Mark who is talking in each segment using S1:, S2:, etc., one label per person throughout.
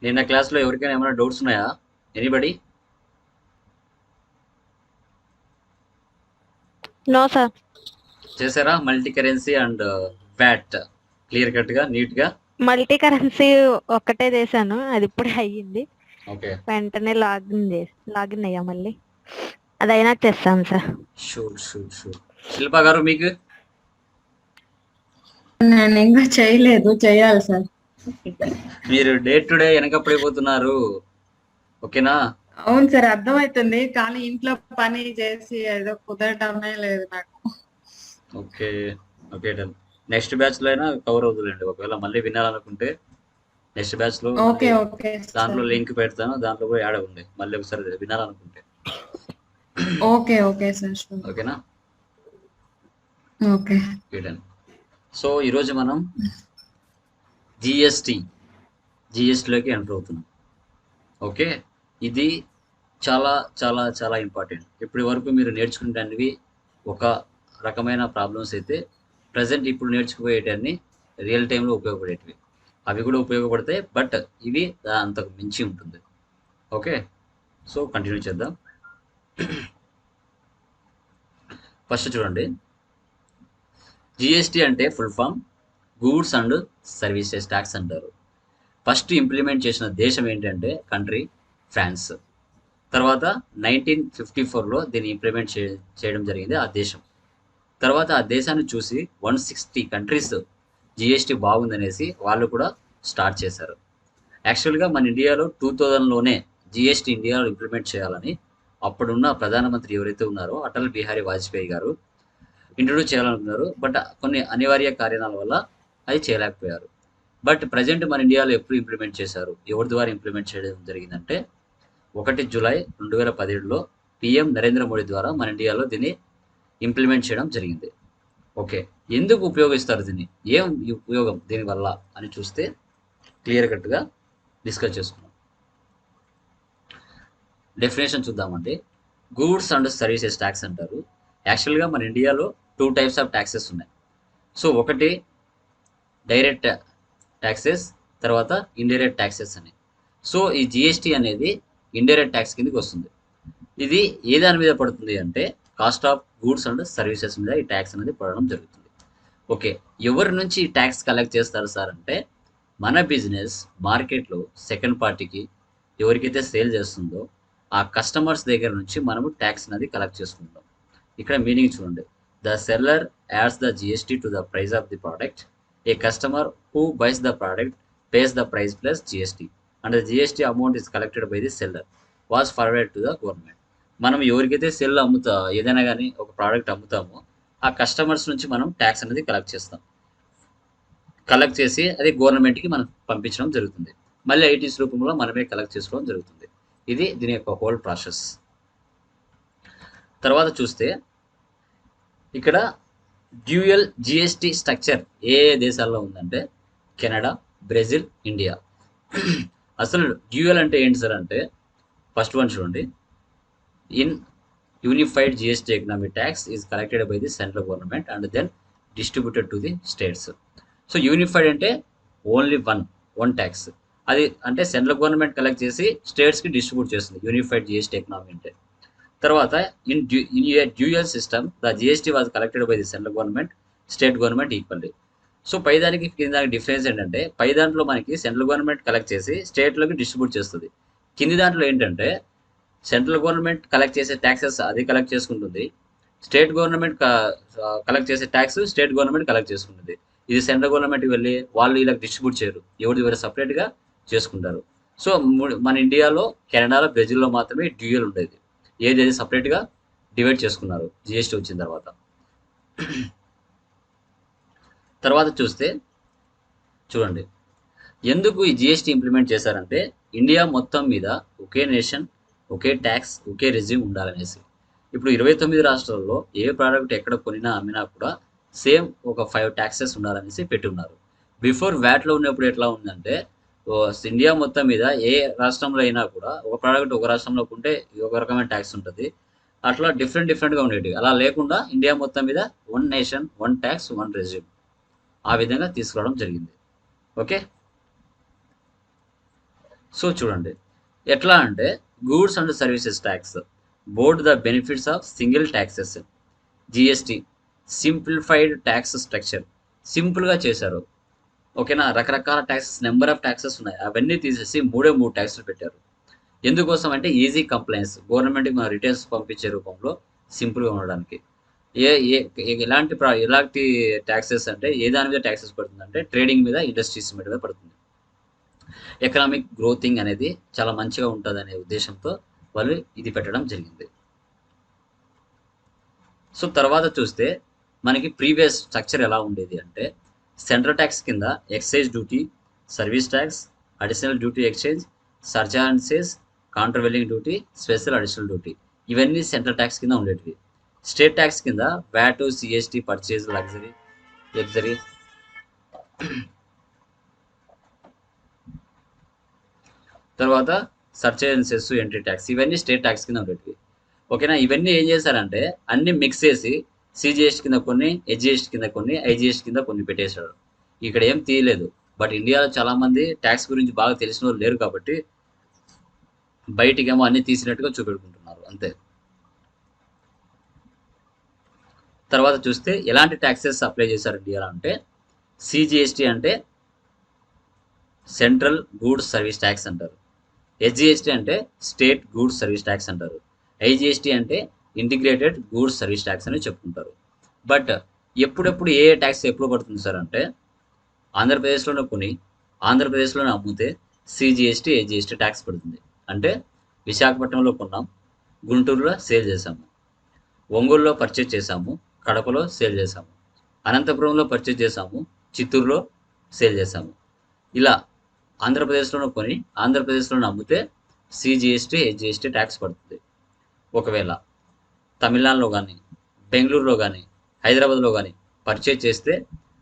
S1: నిన్న క్లాస్లో ఎవరికైనా ఏమైనా డౌట్స్ ఉన్నాయా? ఎనీబడి?
S2: No sir.
S1: చేశారా multi currency and VAT clear కట్గా నీట్గా?
S2: మల్టీ కరెన్సీ ఒక్కటే చేశాను, అది ఇప్పుడే అయ్యింది.
S1: ఓకే,
S2: వెంటనే లాగిన్ అయ్యా మళ్ళీ. అది అయినాక చేస్తాను sir.
S1: Sure sure sure. Shilpa గారు మీకు?
S3: నేను ఇంకా చేయలేదు, చేయాలి సార్.
S1: మీరు డే టు డే వెనకపడిపోతున్నారు. ఓకేనా?
S3: అవును సార్, అర్థమవుతుంది. కానీ ఇంట్లో పని చేసి ఏదో కుదరటమే లేదు నాకు.
S1: Okay okay done. నెక్స్ట్ బ్యాచ్లో అయినా కవర్ అవుతుందండి. ఒకవేళ మళ్ళీ వినాలనుకుంటే నెక్స్ట్ బ్యాచ్లో
S3: ఓకే
S1: మళ్ళీ
S3: ఓకే
S1: దాంట్లో
S3: సార్.
S1: లింక్ పెడతాను, దాంట్లో కూడా యాడ్ అవ్వండి మళ్ళీ ఒకసారి వినాలనుకుంటే.
S3: Okay okay sir.
S1: ఓకేనా?
S3: ఓకే.
S1: Okay done. సో ఈరోజు మనం జిఎస్టీలోకి ఎంటర్ అవుతున్నాం. ఓకే, ఇది చాలా చాలా చాలా ఇంపార్టెంట్. ఇప్పటి వరకు మీరు నేర్చుకునేటివి ఒక రకమైన ప్రాబ్లమ్స్ అయితే, ప్రజెంట్ ఇప్పుడు నేర్చుకుపోయేటన్ని రియల్ టైంలో ఉపయోగపడేటివి. అవి కూడా ఉపయోగపడతాయి, బట్ ఇవి అంతకు మించి ఉంటుంది. ఓకే, సో కంటిన్యూ చేద్దాం. ఫస్ట్ చూడండి, జిఎస్టీ అంటే full form goods and services tax అంటారు. ఫస్ట్ ఇంప్లిమెంట్ చేసిన దేశం ఏంటంటే కంట్రీ ఫ్రాన్స్. తర్వాత 1954లో దీన్ని ఇంప్లిమెంట్ చేయడం జరిగింది ఆ దేశం. తర్వాత ఆ దేశాన్ని చూసి 160 కంట్రీస్ జిఎస్టీ బాగుందనేసి వాళ్ళు కూడా స్టార్ట్ చేశారు. యాక్చువల్గా మన ఇండియాలో 2000లోనే జిఎస్టీ ఇండియాలో ఇంప్లిమెంట్ చేయాలని అప్పుడున్న ప్రధానమంత్రి ఎవరైతే ఉన్నారో అటల్ బిహారీ వాజ్పేయి గారు ఇంట్రొడ్యూస్ చేయాలనుకున్నారు. బట్ కొన్ని అనివార్య కారణాల వల్ల అది చేయలేకపోయారు. బట్ ప్రజెంట్ మన ఇండియాలో ఎప్పుడు ఇంప్లిమెంట్ చేశారు, ఎవరి ద్వారా ఇంప్లిమెంట్ చేయడం జరిగిందంటే 1 జూలై 2017లో పిఎం నరేంద్ర మోడీ ద్వారా మన ఇండియాలో దీన్ని ఇంప్లిమెంట్ చేయడం జరిగింది. ఓకే, ఎందుకు ఉపయోగిస్తారు దీన్ని, ఏం ఉపయోగం దీనివల్ల అని చూస్తే క్లియర్ కట్గా డిస్కస్ చేసుకున్నాం. డెఫినేషన్ చూద్దామండి. గూడ్స్ అండ్ సర్వీసెస్ ట్యాక్స్ అంటారు. యాక్చువల్గా మన ఇండియాలో 2 టైప్స్ ఆఫ్ ట్యాక్సెస్ ఉన్నాయి. సో ఒకటి డైరెక్ట్ ట్యాక్సెస్, తర్వాత ఇండైరెక్ట్ ట్యాక్సెస్ అని. సో ఈ జిఎస్టీ అనేది ఇండైరెక్ట్ ట్యాక్స్ కిందకి వస్తుంది. ఇది ఏ దాని మీద పడుతుంది అంటే cost of goods and services మీద ఈ ట్యాక్స్ అనేది పడడం జరుగుతుంది. ఓకే, ఎవరి నుంచి ఈ ట్యాక్స్ కలెక్ట్ చేస్తారు సార్ అంటే, మన బిజినెస్ మార్కెట్లో సెకండ్ పార్టీకి ఎవరికైతే సేల్ చేస్తుందో ఆ కస్టమర్స్ దగ్గర నుంచి మనము ట్యాక్స్ అనేది కలెక్ట్ చేసుకుంటాం. ఇక్కడ మీనింగ్ చూడండి, the seller adds the GST to the price of the product. A customer who buys the product pays the price plus GST and the GST amount is collected by the seller was forwarded to the government. మనం ఎవరికైతే cell ఏదైనా కానీ ఒక product అమ్ముతామో ఆ customers నుంచి మనం tax అనేది collect చేస్తాం. కలెక్ట్ చేసి అది గవర్నమెంట్కి మనం పంపించడం జరుగుతుంది. మళ్ళీ ఐటీస్ రూపంలో మనమే కలెక్ట్ చేసుకోవడం జరుగుతుంది. ఇది దీని యొక్క హోల్ ప్రాసెస్. తర్వాత చూస్తే ఇక్కడ డ్యూయల్ జిఎస్టీ స్ట్రక్చర్ ఏ దేశాల్లో ఉందంటే కెనడా, బ్రెజిల్, ఇండియా. అసలు డ్యూయల్ అంటే ఏంటి సార్ అంటే, ఫస్ట్ వన్ చూడండి, in unified GST economic tax is collected by the central government and then distributed to the states. So unified అంటే ఓన్లీ వన్ ట్యాక్స్, అది అంటే సెంట్రల్ గవర్నమెంట్ కలెక్ట్ చేసి స్టేట్స్కి డిస్ట్రిబ్యూట్ చేస్తుంది యూనిఫైడ్ జిఎస్టీ ఎకనామీ అంటే. తర్వాత in dual system the GST was collected by the central government, state government equally. So పైదానికి కింద డిఫరెన్స్ ఏంటంటే, పై దాంట్లో మనకి సెంట్రల్ గవర్నమెంట్ కలెక్ట్ చేసి స్టేట్లోకి డిస్ట్రిబ్యూట్ చేస్తుంది. కింది దాంట్లో ఏంటంటే సెంట్రల్ గవర్నమెంట్ కలెక్ట్ చేసే ట్యాక్సెస్ అది కలెక్ట్ చేసుకుంటుంది, స్టేట్ గవర్నమెంట్ కలెక్ట్ చేసే ట్యాక్స్ స్టేట్ గవర్నమెంట్ కలెక్ట్ చేసుకుంటుంది. ఇది సెంట్రల్ గవర్నమెంట్కి వెళ్ళి వాళ్ళు ఇలా డిస్ట్రిబ్యూట్ చేయరు, ఎవరిది వేరే సపరేట్గా చేసుకుంటారు. సో మన ఇండియాలో, కెనడాలో, బ్రెజిల్లో మాత్రమే డ్యూయల్ ఉండేది. ఏది సపరేట్గా డివైడ్ చేసుకున్నారు జిఎస్టీ వచ్చిన తర్వాత. తర్వాత చూస్తే చూడండి, ఎందుకు ఈ జిఎస్టీ ఇంప్లిమెంట్ చేశారంటే ఇండియా మొత్తం మీద ఒకే నేషన్, ఒకే ట్యాక్స్, ఒకే రెజ్యూమ్ ఉండాలనేసి. ఇప్పుడు 29 రాష్ట్రాల్లో ఏ ప్రోడక్ట్ ఎక్కడ కొనినా అమ్మినా కూడా సేమ్ ఒక 5 ట్యాక్సెస్ ఉండాలనేసి పెట్టి ఉన్నారు. బిఫోర్ వ్యాట్లో ఉన్నప్పుడు ఎట్లా ఉందంటే, ఇండియా మొత్తం మీద ఏ రాష్ట్రంలో అయినా కూడా ఒక ప్రోడక్ట్ ఒక రాష్ట్రంలో కొంటే ఒక రకమైన ట్యాక్స్ ఉంటుంది, అట్లా డిఫరెంట్గా ఉండేవి. అలా లేకుండా ఇండియా మొత్తం మీద one nation, one tax, one resume, ఆ విధంగా తీసుకురావడం జరిగింది. ఓకే, సో చూడండి ఎట్లా అంటే goods and services tax board the benefits of single taxes. GST simplified tax structure, సింపుల్గా చేశారు. ఓకేనా, రకరకాల ట్యాక్సెస్, నెంబర్ ఆఫ్ ట్యాక్సెస్ ఉన్నాయి, అవన్నీ తీసేసి మూడు ట్యాక్సులు పెట్టారు. ఎందుకోసం అంటే ఈజీ కంప్లైన్స్, గవర్నమెంట్కి మన రిటర్న్స్ పంపించే రూపంలో సింపుల్గా ఉండడానికి. ఏ ఏ ఎలాంటి ట్యాక్సెస్ అంటే ఏ దాని మీద ట్యాక్సెస్ పడుతుంది అంటే ట్రేడింగ్ మీద, ఇండస్ట్రీస్ మీద పడుతుంది. ఎకనామిక్ గ్రోతింగ్ అనేది చాలా మంచిగా ఉంటుంది అనే ఉద్దేశంతో వాళ్ళు ఇది పెట్టడం జరిగింది. సో తర్వాత చూస్తే మనకి ప్రీవియస్ స్ట్రక్చర్ ఎలా ఉండేది అంటే సెంట్రల్ ట్యాక్స్ కింద excise duty, service tax, additional duty exchange, surcharges, countervailing duty, special additional duty, ఇవన్నీ సెంట్రల్ ట్యాక్స్ కింద ఉండేటివి. స్టేట్ ట్యాక్స్ కింద వ్యాట్, సిఎస్టీ, పర్చేజ్, లగ్జరీ, తర్వాత సర్చేజ్, సెస్, ఎంట్రీ ట్యాక్స్, ఇవన్నీ స్టేట్ ట్యాక్స్ కింద ఉండేటివి. ఓకేనా, ఇవన్నీ ఏం చేశారంటే అన్ని మిక్స్ చేసి సిజిఎస్టీ కింద కొన్ని, హెచ్జిఎస్టీ కింద కొన్ని, ఐజిఎస్టీ కింద కొన్ని పెట్టేశాడు. ఇక్కడ ఏం తీయలేదు. బట్ ఇండియాలో చాలా మంది ట్యాక్స్ గురించి బాగా తెలిసిన వాళ్ళు లేరు కాబట్టి బయటికేమో అన్ని తీసినట్టుగా చూపెట్టుకుంటున్నారు అంతే. తర్వాత చూస్తే ఎలాంటి ట్యాక్సెస్ అప్లై చేశారు ఇండియాలో అంటే సిజిఎస్టీ అంటే సెంట్రల్ గూడ్స్ సర్వీస్ ట్యాక్స్ అంటారు, హెచ్జిఎస్టీ అంటే స్టేట్ గూడ్స్ సర్వీస్ ట్యాక్స్ అంటారు, ఐజిఎస్టీ అంటే ఇంటిగ్రేటెడ్ గూడ్స్ సర్వీస్ ట్యాక్స్ అని చెప్పుకుంటారు. బట్ ఎప్పుడెప్పుడు ఏ ట్యాక్స్ ఎప్పుడు పడుతుంది సార్ అంటే ఆంధ్రప్రదేశ్లోనే కొని ఆంధ్రప్రదేశ్లోనే అమ్మితే సిజిఎస్టీ, హెచ్జిఎస్టీ ట్యాక్స్ పడుతుంది. అంటే విశాఖపట్నంలో కొన్నాం, గుంటూరులో సేల్ చేసాము, ఒంగోలులో పర్చేజ్ చేసాము, కడపలో సేల్ చేసాము, అనంతపురంలో పర్చేజ్ చేసాము, చిత్తూరులో సేల్ చేసాము. ఇలా ఆంధ్రప్రదేశ్లోనే కొని ఆంధ్రప్రదేశ్లోనే అమ్మితే సిజిఎస్టీ, హెచ్జిఎస్టీ ట్యాక్స్ పడుతుంది. ఒకవేళ తమిళనాడులో కానీ, బెంగళూరులో కానీ, హైదరాబాద్లో కానీ పర్చేజ్ చేస్తే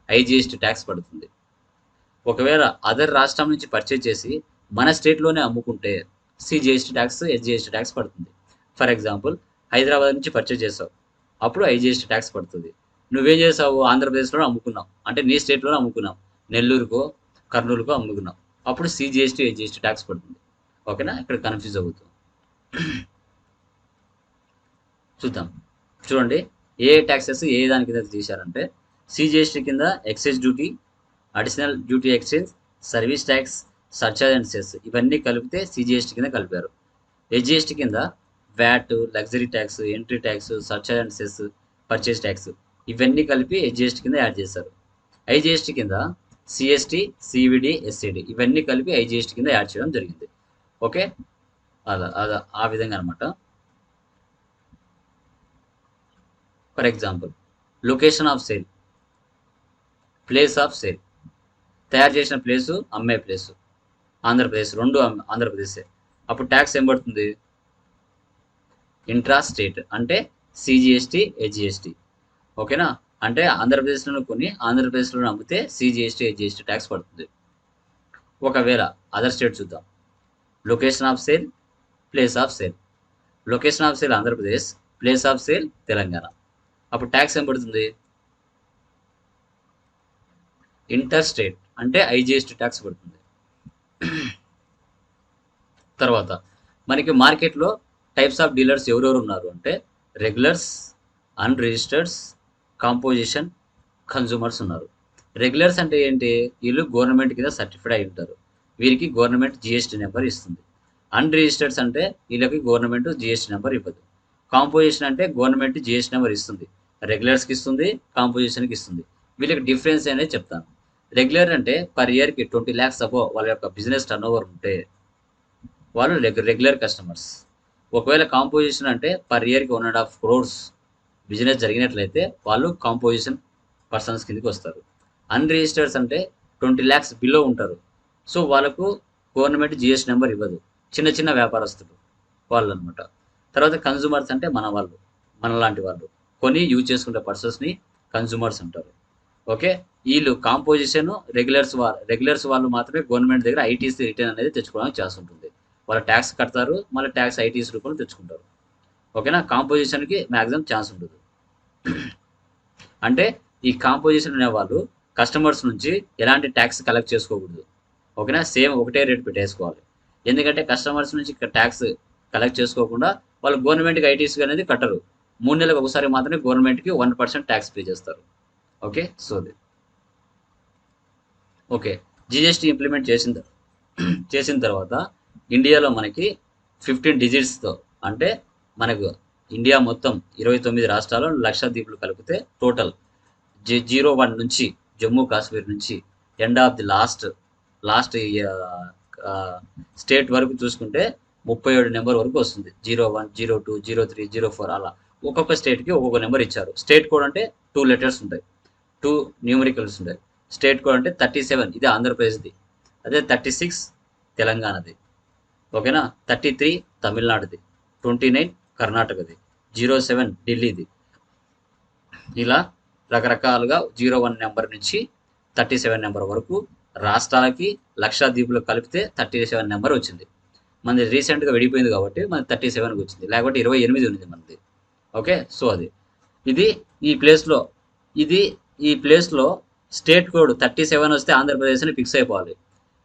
S1: ఐజిఎస్టీ ట్యాక్స్ పడుతుంది. ఒకవేళ అదర్ రాష్ట్రం నుంచి పర్చేజ్ చేసి మన స్టేట్లోనే అమ్ముకుంటే సిజిఎస్టీ ట్యాక్స్, హెచ్జిఎస్టీ ట్యాక్స్ పడుతుంది. ఫర్ ఎగ్జాంపుల్ హైదరాబాద్ నుంచి పర్చేజ్ చేసావు, అప్పుడు ఐజిఎస్టీ ట్యాక్స్ పడుతుంది. నువ్వేం చేసావు, ఆంధ్రప్రదేశ్లో అమ్ముకున్నావు అంటే నీ స్టేట్లోనే అమ్ముకున్నావు, నెల్లూరుకో కర్నూలుకో అమ్ముకున్నావు, అప్పుడు సిజిఎస్టీ, హెచ్జిఎస్టీ ట్యాక్స్ పడుతుంది. ఓకేనా, ఇక్కడ కన్ఫ్యూజ్ అవుతుంది. చూద్దాం, చూడండి ఏ ట్యాక్సెస్ ఏ దాని కింద తీశారంటే సిజిఎస్టీ కింద excise duty, additional duty exchange, service tax, surcharge and cess, ఇవన్నీ కలిపితే సిజిఎస్టీ కింద కలిపారు. హెచ్జిఎస్టీ కింద VAT, luxury tax, entry tax, surcharge and cess, purchase tax, ఇవన్నీ కలిపి హెచ్జిఎస్టీ కింద యాడ్ చేశారు. ఐజిఎస్టీ కింద సిఎస్టీ, సివిడి, ఎస్సిడి, ఇవన్నీ కలిపి ఐజిఎస్టీ కింద యాడ్ చేయడం జరిగింది. ఓకే, అలా ఆ విధంగా అనమాట. For example location of sale, place of sale, తయారు చేసిన ప్లేసు, అమ్మే ప్లేసు, ఆంధ్రప్రదేశ్, రెండు ఆంధ్రప్రదేశే, అప్పుడు ట్యాక్స్ ఏం పడుతుంది, ఇంట్రా స్టేట్ అంటే సిజిఎస్టీ, హెచ్జిఎస్టీ. ఓకేనా, అంటే ఆంధ్రప్రదేశ్లో కొని ఆంధ్రప్రదేశ్లో అమ్మితే సిజిఎస్టీ, హెచ్జిఎస్టీ ట్యాక్స్ పడుతుంది. ఒకవేళ అదర్ స్టేట్ చూద్దాం, location of sale, place of sale, location of sale Andhra Pradesh, place of sale Telangana, అప్పుడు ట్యాక్స్ ఏం పడుతుంది, ఇంటర్ స్టేట్ అంటే ఐజిఎస్టీ ట్యాక్స్ పడుతుంది. తర్వాత మనకి మార్కెట్లో టైప్స్ ఆఫ్ డీలర్స్ ఎవరెవరు ఉన్నారు అంటే రెగ్యులర్స్, అన్రిజిస్టర్డ్స్, కాంపోజిషన్, కన్జ్యూమర్స్ ఉన్నారు. రెగ్యులర్స్ అంటే ఏంటి, వీళ్ళు గవర్నమెంట్ కింద సర్టిఫైడ్ అయి ఉంటారు, వీరికి గవర్నమెంట్ జిఎస్టీ నెంబర్ ఇస్తుంది. అన్రిజిస్టర్డ్స్ అంటే వీళ్ళకి గవర్నమెంట్ జిఎస్టీ నెంబర్ ఇవ్వదు. కాంపోజిషన్ అంటే గవర్నమెంట్ జిఎస్టీ నెంబర్ ఇస్తుంది, రెగ్యులర్స్కి ఇస్తుంది, కాంపోజిషన్కి ఇస్తుంది. వీళ్ళకి డిఫరెన్స్ అనేది చెప్తాను. రెగ్యులర్ అంటే పర్ ఇయర్కి 20 lakhs అబో వాళ్ళ యొక్క బిజినెస్ టర్న్ ఓవర్ ఉంటే వాళ్ళు రెగ్యులర్ కస్టమర్స్. ఒకవేళ కాంపోజిషన్ అంటే పర్ ఇయర్కి 1.5 crores బిజినెస్ జరిగినట్లయితే వాళ్ళు కాంపోజిషన్ పర్సన్స్ కిందకి వస్తారు. అన్రిజిస్టర్స్ అంటే 20 lakhs బిలో ఉంటారు, సో వాళ్ళకు గవర్నమెంట్ జిఎస్టీ నెంబర్ ఇవ్వదు, చిన్న చిన్న వ్యాపారస్తులు వాళ్ళు అనమాట. తర్వాత కన్జ్యూమర్స్ అంటే మన వాళ్ళు, మనలాంటి వాళ్ళు కొని యూజ్ చేసుకునే పర్సన్స్ని కన్జ్యూమర్స్ అంటారు. ఓకే, వీళ్ళు కాంపోజిషన్, రెగ్యులర్స్ వాళ్ళు మాత్రమే గవర్నమెంట్ దగ్గర ఐటీసీ రిటర్న్ అనేది తెచ్చుకోవడానికి ఛాన్స్ ఉంటుంది. వాళ్ళు ట్యాక్స్ కడతారు, మళ్ళీ ట్యాక్స్ ఐటీసీ రూపంలో తెచ్చుకుంటారు. ఓకేనా, కాంపోజిషన్కి మ్యాక్సిమం ఛాన్స్ ఉంటుంది. అంటే ఈ కాంపోజిషన్ అనే వాళ్ళు కస్టమర్స్ నుంచి ఎలాంటి ట్యాక్స్ కలెక్ట్ చేసుకోకూడదు. ఓకేనా, సేమ్ ఒకటే రేట్ పెట్టేసుకోవాలి. ఎందుకంటే కస్టమర్స్ నుంచి ట్యాక్స్ కలెక్ట్ చేసుకోకుండా వాళ్ళు గవర్నమెంట్కి ఐటీసీ అనేది కట్టరు. 3 నెలలకు ఒకసారి మాత్రమే గవర్నమెంట్కి 1% ట్యాక్స్ పే చేస్తారు. Okay, so okay, GST implement చేసిన తర్వాత ఇండియాలో మనకి 15 డిజిట్స్తో, అంటే మనకు ఇండియా మొత్తం 29 రాష్ట్రాలు, లక్షద్వీపులు కలిపితే టోటల్ 01 నుంచి జమ్మూ కాశ్మీర్ నుంచి end of the last state వరకు చూసుకుంటే 37 నెంబర్ వరకు వస్తుంది. 01, 02, 03, 04 అలా ఒక్కొక్క స్టేట్కి ఒక్కొక్క నెంబర్ ఇచ్చారు. స్టేట్ కోడ్ అంటే 2 లెటర్స్ ఉంటాయి, 2 న్యూమరికల్స్ ఉంటాయి. స్టేట్ కోడ్ అంటే 37 ఇది ఆంధ్రప్రదేశ్ది, అదే 36 తెలంగాణది, ఓకేనా, 33 తమిళనాడుది, 29 కర్ణాటకది, 07 ఢిల్లీది. ఇలా రకరకాలుగా 01 నెంబర్ నుంచి 37 నెంబర్ వరకు రాష్ట్రాలకి లక్షద్వీపులకు కలిపితే 37 నెంబర్ వచ్చింది. మనది రీసెంట్గా విడిపోయింది కాబట్టి మనది 37కి వచ్చింది, లేకపోతే 28 ఉంది మనది. ఓకే, సో ఇది ఈ ప్లేస్లో స్టేట్ కోడ్ 37 వస్తే ఆంధ్రప్రదేశ్ అని ఫిక్స్ అయిపోవాలి.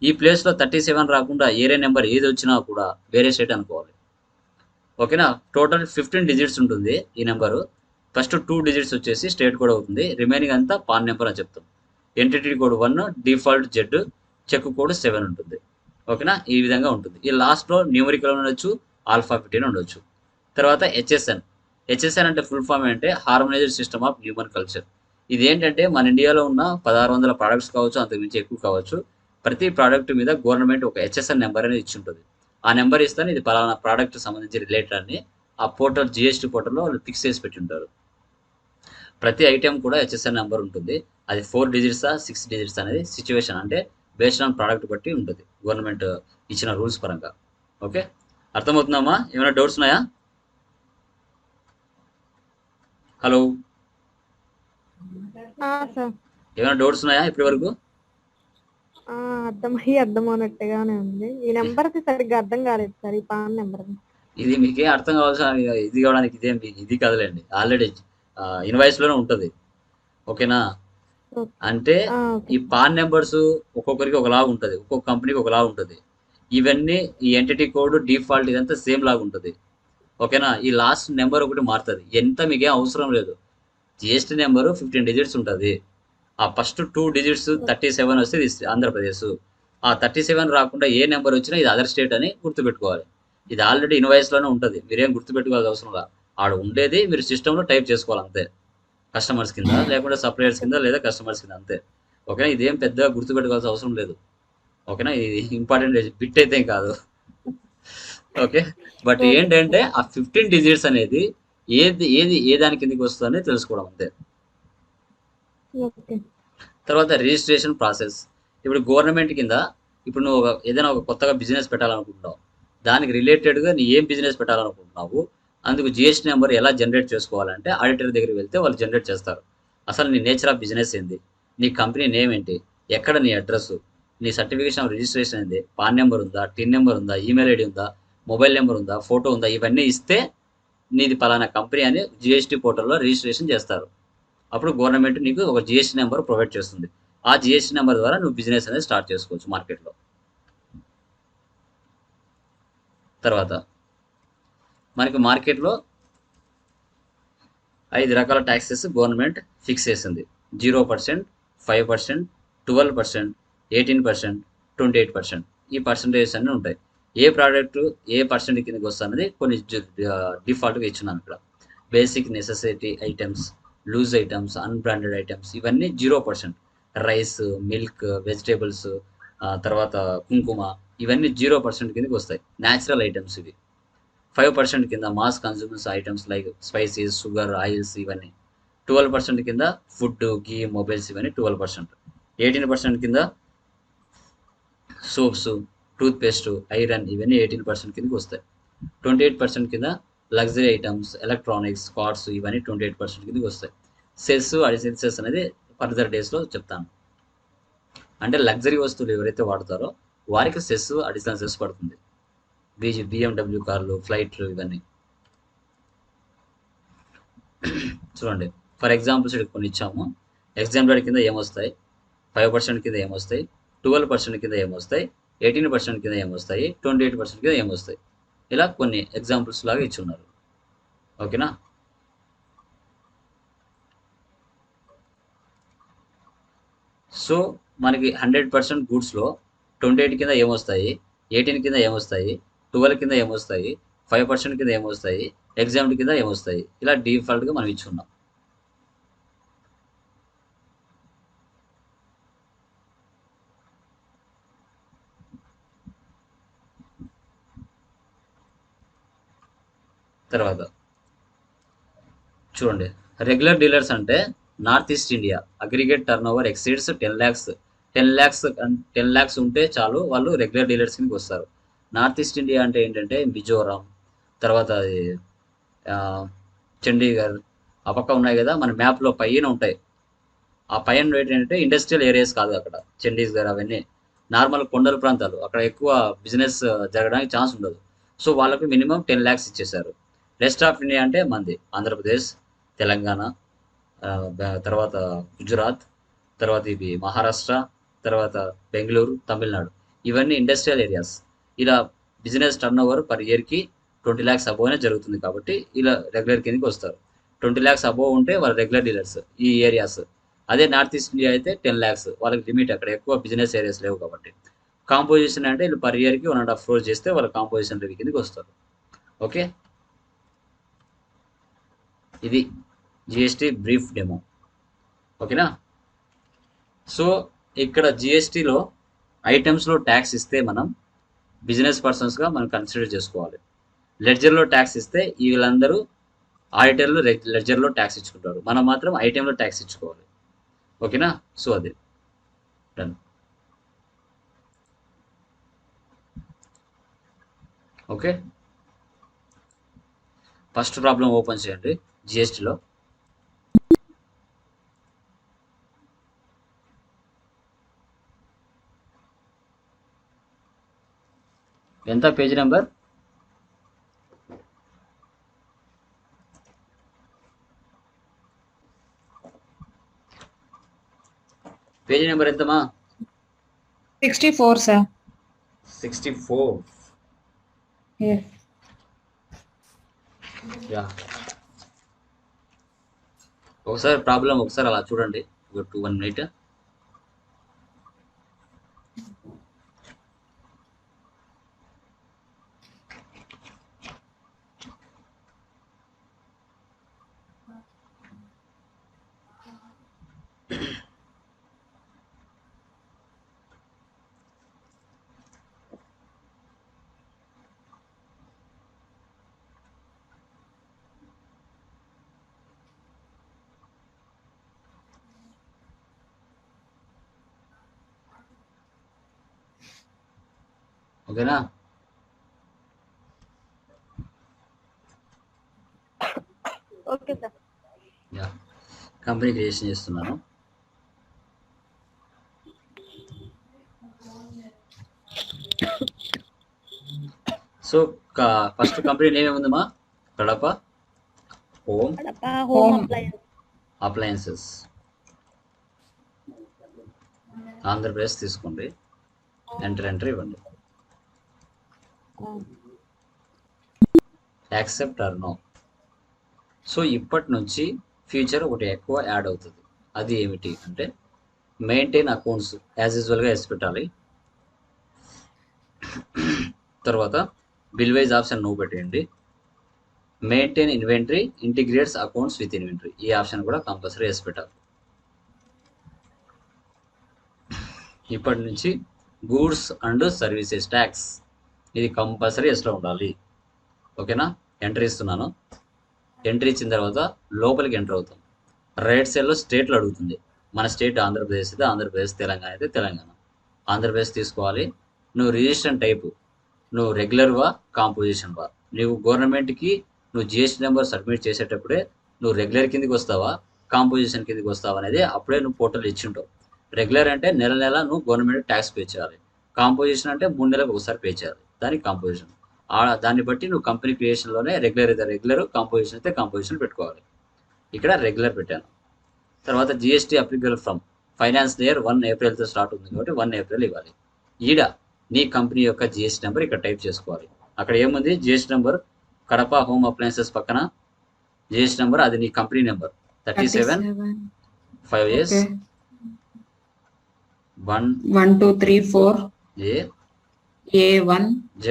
S1: ఈ ప్లేస్లో 37 రాకుండా ఏరే నెంబర్ ఏది వచ్చినా కూడా వేరే స్టేట్ అనుకోవాలి. ఓకేనా, టోటల్ 15 డిజిట్స్ ఉంటుంది ఈ నెంబరు. ఫస్ట్ 2 డిజిట్స్ వచ్చేసి స్టేట్ కోడ్ అవుతుంది, రిమైనింగ్ అంతా పాన్ నెంబర్ అని చెప్తాం. Entity code 1, default Z, check code 7 ఉంటుంది. ఓకేనా, ఈ విధంగా ఉంటుంది. ఈ లాస్ట్లో న్యూమరికల్ ఉండొచ్చు, ఆల్ఫాబెట్ ఉండొచ్చు. తర్వాత హెచ్ఎస్ఎన్ అంటే ఫుల్ ఫామ్ అంటే harmonised system of human culture. ఇది ఏంటంటే మన ఇండియాలో ఉన్న 1600 ప్రోడక్ట్స్ కావచ్చు, అంతకుమించి ఎక్కువ కావచ్చు, ప్రతి ప్రోడక్ట్ మీద గవర్నమెంట్ ఒక హెచ్ఎస్ఎన్ నెంబర్ అనేది ఇచ్చి ఉంటుంది. ఆ నెంబర్ ఇస్తాను ఇది పలానా ప్రోడక్ట్ సంబంధించి రిలేటెడ్ అని ఆ పోర్టల్, జిఎస్టీ పోర్టల్లో వాళ్ళు ఫిక్స్ చేసి పెట్టి ఉంటారు. ప్రతి ఐటెం కూడా హెచ్ఎస్ఎన్ నెంబర్ ఉంటుంది. అది 4 డిజిట్సా 6 డిజిట్స్ అనేది సిచ్యువేషన్, అంటే బేస్డ్ ఆన్ ప్రోడక్ట్ బట్టి ఉంటుంది గవర్నమెంట్ ఇచ్చిన రూల్స్ పరంగా. ఓకే, అర్థమవుతుందమ్మా? ఏమైనా డౌట్స్ ఉన్నాయా? హలో,
S2: సార్
S1: ఏమైనా డౌట్స్ ఉన్నాయా ఇప్పటి వరకు?
S2: అర్థమవునట్టుగానే ఉంది. ఈ నెంబర్ సరిగ్గా అర్థం కాలేదు సార్, ఈ పాన్ నెంబర్.
S1: ఇది మీకేం అర్థం కావాల్సిన ఇది కావడానికి ఇది కదలేండి, ఆల్రెడీ ఇన్వాయిస్లోనే ఉంటుంది. ఓకేనా, అంటే ఈ పాన్ నెంబర్స్ ఒక్కొక్కరికి ఒకలాగా ఉంటుంది, ఒక్కొక్క కంపెనీకి ఒకలాగా ఉంటుంది. ఇవన్నీ ఈ ఎంటిటీ కోడ్, డిఫాల్ట్ ఇదంతా సేమ్ లాగా ఉంటుంది. ఓకేనా, ఈ లాస్ట్ నెంబర్ ఒకటి మారుతుంది, ఎంత మీకేం అవసరం లేదు. జిఎస్టీ నెంబరు 15 డిజిట్స్ ఉంటుంది. ఆ ఫస్ట్ 2 డిజిట్స్ 37 వస్తే ఇది ఆంధ్రప్రదేశ్. ఆ 37 రాకుండా ఏ నెంబర్ వచ్చినా ఇది అదర్ స్టేట్ అని గుర్తుపెట్టుకోవాలి. ఇది ఆల్రెడీ ఇన్వాయిస్లోనే ఉంటుంది, మీరేం గుర్తుపెట్టుకోవాల్సిన అవసరం లేదు. ఆడ ఉండేది మీరు సిస్టంలో టైప్ చేసుకోవాలి అంతే, కస్టమర్స్ కింద, లేకుంటే సప్లయర్స్ కింద, లేదా కస్టమర్స్ కింద అంతే. ఓకేనా, ఇదేం పెద్దగా గుర్తుపెట్టుకోవాల్సిన అవసరం లేదు. ఓకేనా, ఇది ఇంపార్టెంట్ బిట్ అయితే కాదు. ఓకే, బట్ ఏంటంటే ఆ 15 డిజిట్స్ అనేది ఏ దాని కిందకి వస్తుందని తెలుసుకోవడం అంతే. తర్వాత రిజిస్ట్రేషన్ ప్రాసెస్. ఇప్పుడు గవర్నమెంట్ కింద ఇప్పుడు నువ్వు ఏదైనా ఒక కొత్తగా బిజినెస్ పెట్టాలనుకుంటున్నావు, దానికి రిలేటెడ్గా నీ ఏం బిజినెస్ పెట్టాలనుకుంటున్నావు, అందుకు జిఎస్టీ నెంబర్ ఎలా జనరేట్ చేసుకోవాలంటే ఆడిటర్ దగ్గరికి వెళ్తే వాళ్ళు జనరేట్ చేస్తారు. అసలు నీ నేచర్ ఆఫ్ బిజినెస్ ఏంది, నీ కంపెనీ నేమ్ ఏంటి, ఎక్కడ నీ అడ్రస్, నీ సర్టిఫికేషన్ ఆఫ్ రిజిస్ట్రేషన్ ఏంది, పాన్ నెంబర్ ఉందా, టిన్ నెంబర్ ఉందా, ఈమెయిల్ ఐడి ఉందా, మొబైల్ నెంబర్ ఉందా, ఫోటో ఉందా, ఇవన్నీ ఇస్తే నీది పలానా కంపెనీ అని జిఎస్టీ పోర్టల్లో రిజిస్ట్రేషన్ చేస్తారు. అప్పుడు గవర్నమెంట్ నీకు ఒక జిఎస్టీ నెంబర్ ప్రొవైడ్ చేస్తుంది. ఆ జిఎస్టీ నెంబర్ ద్వారా నువ్వు బిజినెస్ అనేది స్టార్ట్ చేసుకోవచ్చు మార్కెట్లో. తర్వాత మనకి మార్కెట్లో 5 రకాల ట్యాక్సెస్ గవర్నమెంట్ ఫిక్స్ చేసింది. 0%, 5%, 12%, 18%, 28%. ఈ పర్సంటేజ్ అన్నీ ఉంటాయి. ఏ ప్రోడక్ట్ ఏ పర్సెంట్ కిందకి వస్తున్నది కొన్ని డిఫాల్ట్గా ఇచ్చున్నాను ఇక్కడ. Basic necessity items, loose items, unbranded items ఇవన్నీ 0%. రైస్, మిల్క్, వెజిటేబుల్స్, తర్వాత కుంకుమ ఇవన్నీ 0% కిందకి వస్తాయి. న్యాచురల్ ఐటమ్స్ ఇవి. 5% కింద mass consumers items like spices, sugar, oils ఇవన్నీ. 12% కింద ఫుడ్, గీ, మొబైల్స్ ఇవన్నీ 12%. 18% కింద సోప్స్, టూత్పేస్ట్, ఐరన్ ఇవన్నీ 18% కిందకి వస్తాయి. 28% కింద లగ్జరీ ఐటమ్స్, ఎలక్ట్రానిక్స్, కార్డ్స్ ఇవన్నీ 28% కిందకి వస్తాయి. సెస్, అడిషనల్ సెస్ అనేది ఫర్దర్ డేస్లో చెప్తాను. అంటే లగ్జరీ వస్తువులు ఎవరైతే వాడతారో వారికి సెస్, అడిషనల్ సెస్ పడుతుంది. బిఎండబ్ల్యూ కార్లు, ఫ్లైట్లు ఇవన్నీ. చూడండి, ఫర్ ఎగ్జాంపుల్స్ ఇక్కడ కొన్ని ఇచ్చాము. ఎగ్జాంపుల్ కింద ఏమొస్తాయి, 5% కింద ఏమొస్తాయి, 12% కింద ఏమొస్తాయి, 18% కింద ఏమొస్తాయి, 28% కింద ఏమొస్తాయి, ఇలా కొన్ని ఎగ్జాంపుల్స్ లాగా ఇచ్చున్నారు. ఓకేనా. సో మనకి 100% గూడ్స్లో 28 కింద ఏమొస్తాయి, 18 కింద ఏమొస్తాయి, 12 కింద ఏమొస్తాయి, 5% కింద ఏమొస్తాయి, ఎగ్జామ్డ్ కింద ఏమొస్తాయి, ఇలా డిఫాల్ట్గా మనం ఇచ్చున్నాం. తర్వాత చూడండి, రెగ్యులర్ డీలర్స్ అంటే north east India aggregate turn over exceeds 10 lakhs ఉంటే చాలు వాళ్ళు రెగ్యులర్ డీలర్స్ కిందకి వస్తారు. నార్త్ ఈస్ట్ ఇండియా అంటే ఏంటంటే మిజోరాం, తర్వాత అది చండీగఢ్ ఆ పక్క ఉన్నాయి కదా, మన మ్యాప్లో పైన ఉంటాయి. ఆ పైన ఏంటంటే ఇండస్ట్రియల్ ఏరియాస్ కాదు, అక్కడ చండీగఢ్ అవన్నీ నార్మల్ కొండల ప్రాంతాలు, అక్కడ ఎక్కువ బిజినెస్ జరగడానికి ఛాన్స్ ఉండదు. సో వాళ్ళకి మినిమం 10 ల్యాక్స్ ఇచ్చేశారు. రెస్ట్ ఆఫ్ ఇండియా అంటే మంది ఆంధ్రప్రదేశ్, తెలంగాణ, తర్వాత గుజరాత్, తర్వాత ఇవి మహారాష్ట్ర, తర్వాత బెంగళూరు, తమిళనాడు, ఇవన్నీ ఇండస్ట్రియల్ ఏరియాస్. ఇలా బిజినెస్ టర్న్ ఓవర్ పర్ ఇయర్కి 20 ల్యాక్స్ అబోవ్నే జరుగుతుంది కాబట్టి ఇలా రెగ్యులర్ కిందకి వస్తారు. 20 ల్యాక్స్ అబోవ్ ఉంటే వాళ్ళ రెగ్యులర్ డీలర్స్ ఈ ఏరియాస్. అదే నార్త్ ఈస్ట్ ఇండియా అయితే 10 ల్యాక్స్, వాళ్ళకి లిమిట్, అక్కడ ఎక్కువ బిజినెస్ ఏరియాస్ లేవు కాబట్టి. కాంపోజిషన్ అంటే వీళ్ళు పర్ ఇయర్కి 1.5 crore చేస్తే వాళ్ళ కాంపోజిషన్ రివ్యూ కిందకి వస్తారు. ఓకే, ఇది జిఎస్టీ బ్రీఫ్ డెమో. ఓకేనా. సో ఇక్కడ జిఎస్టీలో ఐటమ్స్లో ట్యాక్స్ ఇస్తే మనం బిజినెస్ పర్సన్స్గా మనం కన్సిడర్ చేసుకోవాలి. లెడ్జర్లో ట్యాక్స్ ఇస్తే వీళ్ళందరూ ఆడిటర్లు లెడ్జర్లో ట్యాక్స్ ఇచ్చుకుంటారు, మనం మాత్రం ఐటెంలో ట్యాక్స్ ఇచ్చుకోవాలి. ఓకేనా. సో అది done. Okay, first problem open చేయండి జిఎస్టీలో. ఎంత పేజీ నెంబర్? పేజీ నెంబర్ ఎంతమా?
S3: 64 సార్.
S1: 64. యా, ఒకసారి ప్రాబ్లం ఒకసారి అలా చూడండి, 1 minute. ఓకేనా.
S2: Okay sir.
S1: Yeah, company creation చేస్తున్నాను. సో ఫస్ట్ కంపెనీ నేమ్ ఏముందమ్మా? కడప హోమ్ అప్లయన్సెస్ ఆంధ్రప్రదేశ్ తీసుకోండి. ఎంటర్ ఇవ్వండి. Accept or no. సో ఇప్పటి నుంచి ఫ్యూచర్ ఒకటి ఎక్కువ యాడ్ అవుతుంది. అది ఏమిటి అంటే మెయింటైన్ అకౌంట్స్ యాజ్ యూజువల్గా వేసి పెట్టాలి. తర్వాత బిల్ వైజ్ ఆప్షన్ నువ్వు పెట్టేయండి. Maintain inventory integrates accounts with inventory, ఈ ఆప్షన్ కూడా కంపల్సరీ వేసి పెట్టాలి. ఇప్పటి నుంచి గూడ్స్ అండ్ సర్వీసెస్ ట్యాక్స్ ఇది కంపల్సరీ ఎస్లో ఉండాలి. ఓకేనా. ఎంట్రీ ఇస్తున్నాను. ఎంట్రీ ఇచ్చిన తర్వాత లోపలికి ఎంటర్ అవుతాం. రైట్ సైడ్లో స్టేట్లు అడుగుతుంది. మన స్టేట్ ఆంధ్రప్రదేశ్ అయితే ఆంధ్రప్రదేశ్, తెలంగాణ అయితే తెలంగాణ. ఆంధ్రప్రదేశ్ తీసుకోవాలి. నువ్వు రిజిస్ట్రేషన్ టైపు నువ్వు రెగ్యులర్వా కాంపోజిషన్వా, నువ్వు గవర్నమెంట్కి నువ్వు జిఎస్టీ నెంబర్ సబ్మిట్ చేసేటప్పుడే నువ్వు రెగ్యులర్ కిందకి వస్తావా కాంపోజిషన్ కిందకి వస్తావా అనేది అప్పుడే నువ్వు పోర్టల్ ఇచ్చింటావు. రెగ్యులర్ అంటే నెల నువ్వు గవర్నమెంట్ ట్యాక్స్ పే చేయాలి. కాంపోజిషన్ అంటే 3 నెలలకు ఒకసారి పే చేయాలి, దానికి కాంపోజిషన్. దాన్ని బట్టి నువ్వు కంపెనీ క్రియేషన్లోనే రెగ్యులర్ అయితే రెగ్యులర్, కాంపోజిషన్ అయితే కాంపోజిషన్ పెట్టుకోవాలి. ఇక్కడ రెగ్యులర్ పెట్టాను. తర్వాత GST applicable from finance year 1 April start ఉంది కాబట్టి 1 April ఇవ్వాలి. ఈడ నీ కంపెనీ యొక్క జిఎస్టీ నెంబర్ ఇక్కడ టైప్ చేసుకోవాలి. అక్కడ ఏముంది GST number Kadapa home appliances పక్కన జిఎస్టీ నెంబర్, అది నీ company number 37 5S 1
S3: 1 2 3 4
S1: A
S3: A1
S1: Z.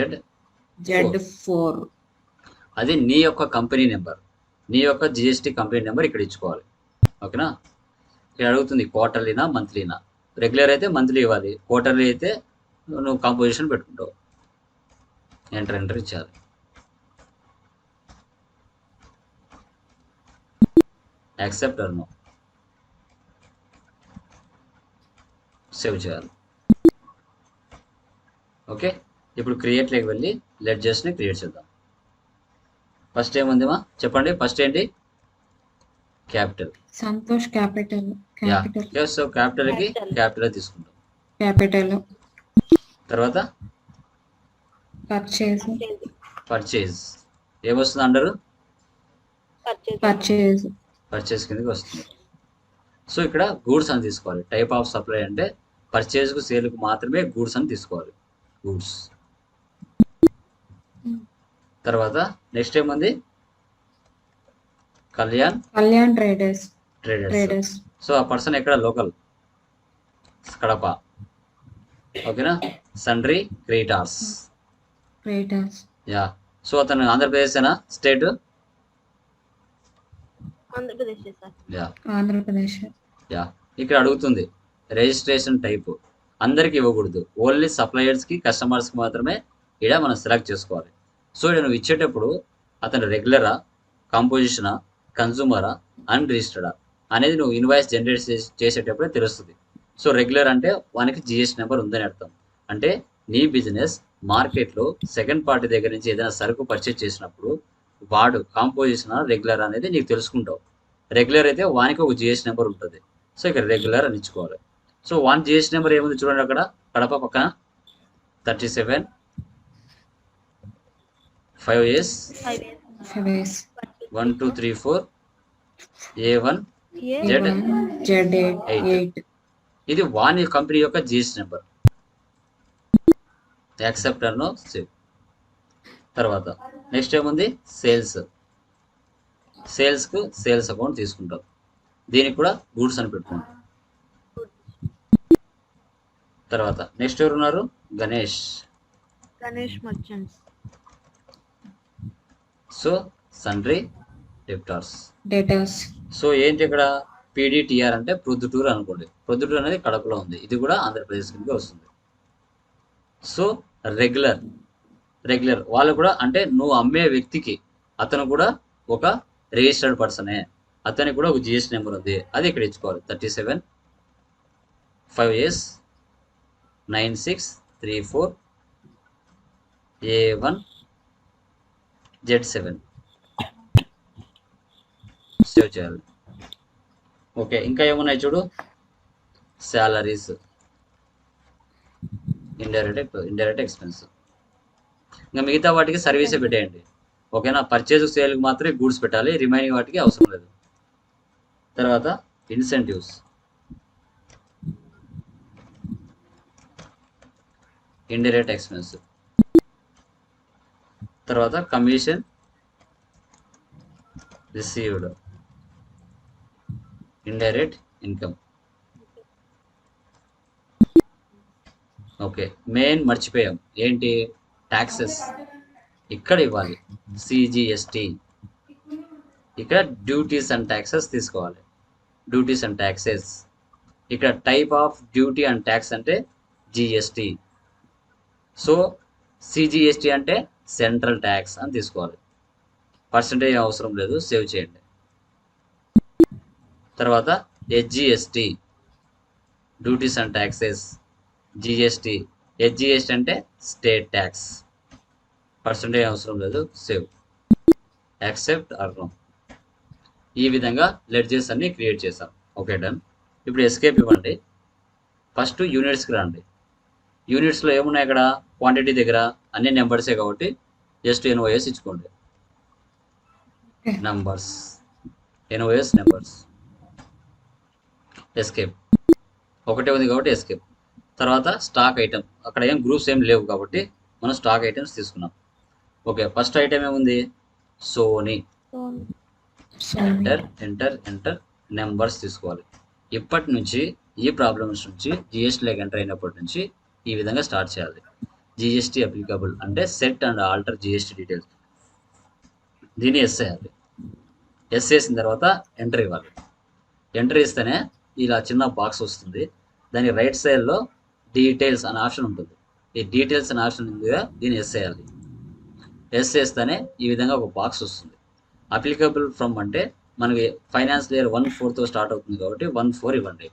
S3: Z4.
S1: అది నీ యొక్క కంపెనీ నెంబర్, నీ యొక్క జిఎస్టీ కంపెనీ నెంబర్ ఇక్కడ ఇచ్చుకోవాలి. ఓకేనా? ఇక్కడ అడుగుతుంది క్వార్టర్లీనా మంత్లీనా. రెగ్యులర్ అయితే మంత్లీ ఇవ్వాలి, క్వార్టర్లీ అయితే నువ్వు కాంపోజిషన్ పెట్టుకుంటావు. ఎంటర్ ఇచ్చాలి. యాక్సెప్ట్ ఆర్ నో, సేవ్ చేయాలి. ఓకే, ఇప్పుడు క్రియేట్లోకి వెళ్ళి లెడ్జర్స్ని క్రియేట్ చేద్దాం. ఫస్ట్ ఏముందిమా చెప్పండి. ఫస్ట్ ఏంటి? క్యాపిటల్.
S3: సంతోష్ క్యాపిటల్.
S1: సో క్యాపిటల్కి క్యాపిటల్ తీసుకుంటాం.
S3: క్యాపిటల్.
S1: తర్వాత పర్చేజ్ ఏమొస్తుంది అండరు? పర్చేజ్ కిందకి వస్తుంది. సో ఇక్కడ గూడ్స్ అని తీసుకోవాలి. టైప్ ఆఫ్ సప్లై అంటే పర్చేజ్కు సేల్కు మాత్రమే గూడ్స్ అని తీసుకోవాలి. గూడ్స్. తర్వాత నెక్స్ట్ ఏముంది? కళ్యాణ్ ట్రేడర్స్. సో ఆ పర్సన్ ఎక్కడ? లోకల్ కడప. ఓకేనా? Sundry creditors. యా. సో అతను ఆంధ్రప్రదేశ్ స్టేట్?
S2: ఆంధ్రప్రదేశ్.
S1: యా. ఇక్కడ అడుగుతుంది రిజిస్ట్రేషన్ టైప్ అందరికి ఇవ్వకూడదు, ఓన్లీ సప్లయర్స్కి కస్టమర్స్కి మాత్రమే ఇక్కడ మనం సెలెక్ట్ చేసుకోవాలి. సో ఇక్కడ నువ్వు ఇచ్చేటప్పుడు అతను రెగ్యులరా, కంపోజిషనా, కన్జ్యూమరా, అన్రిజిస్టర్డా అనేది నువ్వు ఇన్వాయిస్ జనరేట్ చేసేటప్పుడే తెలుస్తుంది. సో రెగ్యులర్ అంటే వానికి జిఎస్టీ నెంబర్ ఉందని అర్థం. అంటే నీ బిజినెస్ మార్కెట్లో సెకండ్ పార్టీ దగ్గర నుంచి ఏదైనా సరుకు పర్చేజ్ చేసినప్పుడు వాడు కాంపోజిషనా రెగ్యులర్ అనేది నీకు తెలుసుకుంటావు. రెగ్యులర్ అయితే వానికి ఒక జిఎస్టీ నెంబర్ ఉంటుంది. సో ఇక్కడ రెగ్యులర్ అని ఇచ్చుకోవాలి. సో వన్ జిఎస్టీ నెంబర్ ఏముంది చూడండి అక్కడ కడప పక్కన 37 5S 1 2 3 4 A1 Z8. ఇది వాని కంపెనీ యొక్క జిఎస్టీ నెంబర్. యాక్సెప్ట్ అన్నో సేవ్. తర్వాత నెక్స్ట్ ఏముంది? సేల్స్కు సేల్స్ అకౌంట్ తీసుకుంటాం. దీనికి కూడా గూడ్స్ అని పెట్టుకుంటాం. తర్వాత నెక్స్ట్ ఎవరు ఉన్నారు? Ganesh
S2: merchants.
S1: So sundry debtors. So ఏంటి ఇక్కడ? PDTR అంటే ప్రొద్దుటూరు అనుకోండి. ప్రొద్దుటూరు అనేది కడపలో ఉంది, ఇది కూడా ఆంధ్రప్రదేశ్ కిందకి వస్తుంది. సో రెగ్యులర్ వాళ్ళు కూడా అంటే నువ్వు అమ్మే వ్యక్తికి అతను కూడా ఒక రిజిస్టర్డ్ పర్సనే, అతనికి కూడా ఒక జిఎస్టీ నెంబర్ ఉంది, అది ఇక్కడ ఇచ్చుకోవాలి. 37 5S 9634 A1 Z7 సేవ్ చేయాలి. ఓకే, ఇంకా ఏమున్నాయి చూడు? Salaries, indirect expense. ఇంకా మిగతా వాటికి సర్వీసే పెట్టేయండి. ఓకేనా? పర్చేజ్ సేల్కి మాత్రమే గూడ్స్ పెట్టాలి, రిమైనింగ్ వాటికి అవసరం లేదు. తర్వాత ఇన్సెంటివ్స్, ఇండైరెక్ట్ ఎక్స్పెన్స్. తర్వాత commission received, indirect income. Okay, main మర్చిపోయాం ఏంటి? ట్యాక్సెస్ ఇక్కడ ఇవ్వాలి. CGST. ఇక్కడ డ్యూటీస్ అండ్ ట్యాక్సెస్ తీసుకోవాలి. Duties and taxes. ఇక్కడ type of duty and tax అంటే GST. సో CGST అంటే సెంట్రల్ ట్యాక్స్ అని తీసుకోవాలి. పర్సంటేజ్ అవసరం లేదు, సేవ్ చేయండి. తర్వాత SGST, duties and taxes. GST, SGST అంటే స్టేట్ ట్యాక్స్. పర్సంటేజ్ అవసరం లేదు, సేవ్. Accept or no. ఈ విధంగా లెడ్జర్స్ అన్ని క్రియేట్ చేసాం. Okay, done. ఇప్పుడు ఎస్కేప్ ఇవ్వండి. ఫస్ట్ యూనిట్స్కి రండి. యూనిట్స్లో ఏమున్నాయి? ఇక్కడ క్వాంటిటీ దగ్గర అన్ని నెంబర్సే కాబట్టి జస్ట్ NOS ఇచ్చుకోండి. Numbers, NOS numbers. ఎస్కేప్ ఒకటే ఉంది కాబట్టి ఎస్కేప్. తర్వాత స్టాక్ ఐటమ్, అక్కడ ఏం గ్రూప్స్ ఏం లేవు కాబట్టి మనం స్టాక్ ఐటమ్స్ తీసుకున్నాం. ఓకే, ఫస్ట్ ఐటమ్ ఏముంది? Sony. Enter enter enter numbers తీసుకోవాలి. ఇప్పటి నుంచి ఈ ప్రాబ్లమ్స్ నుంచి జిఎస్టీలోకి ఎంటర్ అయినప్పటి నుంచి ఈ విధంగా స్టార్ట్ చేయాలి. జిఎస్టీ అప్లికబుల్ అంటే set and alter GST details, దీన్ని ఎస్ చేయాలి. ఎస్ చేసిన తర్వాత ఎంటర్ ఇవ్వాలి. ఎంటర్ ఇస్తేనే ఇలా చిన్న బాక్స్ వస్తుంది. దాని రైట్ సైడ్లో డీటెయిల్స్ అనే ఆప్షన్ ఉంటుంది. ఈ డీటెయిల్స్ అనే ఆప్షన్ ఉంది కదా, దీన్ని ఎస్ చేయాలి. ఎస్ చేస్తేనే ఈ విధంగా ఒక బాక్స్ వస్తుంది. అప్లికబుల్ ఫ్రమ్ అంటే మనకి ఫైనాన్స్ ఇయర్ 1/4తో స్టార్ట్ అవుతుంది కాబట్టి 1/4 ఇవ్వండి.